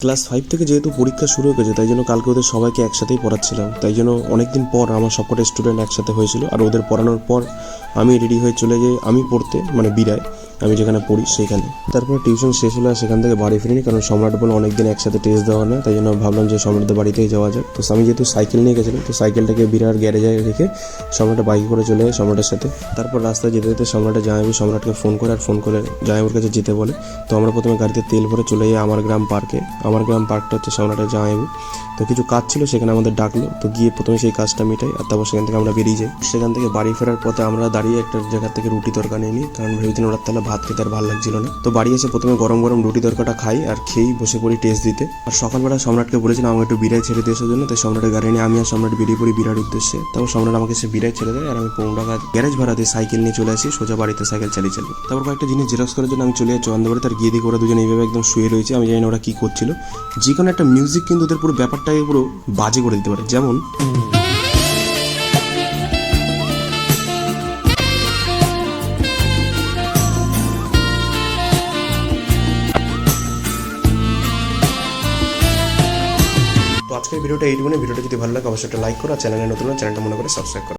Class 5 থেকে যেহেতু পরীক্ষা শুরু হয়ে গেছে, তাই জন্য কালকে ওদের সবাইকে একসাথেই পড়াচ্ছিলাম। তাই জন্য অনেকদিন পর আমার সবকটা স্টুডেন্ট একসাথে হয়েছিল। আর ওদের পড়ানোর পর আমি রেডি হয়ে চলে যাই আমি পড়তে, মানে বিরায়, আমি যেখানে পড়ি সেইখানে। তারপর টিউশন শেষ হলে আর সেখান থেকে বাড়ি ফিরিনি, কারণ সম্রাট বলে অনেকদিন একসাথে টেস্ট দেওয়া না। তাই জন্য ভাবলাম যে সম্রাটদের বাড়িতেই যাওয়া যাক। তো আমি যেহেতু সাইকেল নিয়ে গেছিলাম, তো সাইকেলটাকে বিরার গ্যারেজে রেখে সম্রাটে বাইকে করে চলে যায় সম্রাটের সাথে। তারপর রাস্তায় যেতে যেতে সম্রাটের জামাইবাবু সম্রাটকে ফোন করে আর ফোন করে জামাইবাবুর কাছে যেতে বলে। তো আমরা প্রথমে গাড়িতে তেল ভরে চলে যাই আমার গ্রাম পার্কে। আমার গ্রাম পার্কটা হচ্ছে সম্রাটের জামাইবাবু। তো কিছু কাজ ছিল, সেখানে আমাদের ডাকলো। তো গিয়ে প্রথমে সেই কাজটা মিটাই, আর তারপর সেখান থেকে আমরা বেরিয়ে যাই। সেখান থেকে বাড়ি ফেরার পথে আমরা দাঁড়িয়ে একটা জায়গা থেকে রুটি তরকা নিয়ে নিই, কারণ ভেবেছিলাম ওরা তাহলে ভাত খেতে আর ভালো লাগছিল না। তো বাড়ি এসে প্রথমে গরম গরম রুটি তরকাটা খাই, আর খেয়েই বসে পড়ি টেস্ট দিতে। আর সকালবেলা সম্রাটকে বলেছিলাম আমাকে একটু বিরায় ছেড়ে দিয়ে আসার জন্য। তাই সম্রাটের গাড়ি নিয়ে আমি আর সম্রাট বেরিয়ে পড়ি বিরার উদ্দেশ্যে। তারপর সম্রাট আমাকে সে বিরায় ছেড়ে দেয়, আর আমি 15 টাকা গ্যারেজ ভাড়া দিয়ে সাইকেল নিয়ে চলে আসি সোজা বাড়িতে সাইকেল চালিয়ে। তারপর কয়েকটা জিনিস জেরক্স করার জন্য আমি চলে যাই চন্দ্রবাড়ি। তার গিয়ে দিকে ওরা দুজনে এইভাবে একদম শুয়ে রয়েছে, আমি জানি না ওরা কী করছিল। যে কোনো একটা মিউজিক কিন্তু ওদের পুরো ব্যাপারটাকে পুরো বাজে করে দিতে পারে। যেমন তো আজকের ভিডিওটা এইটুকুনি। ভিডিওটা যদি ভালো লাগে অবশ্যই একটা লাইক করো, আর চ্যানেলে নতুন চ্যানেলটা মনে করে সাবস্ক্রাইব করো।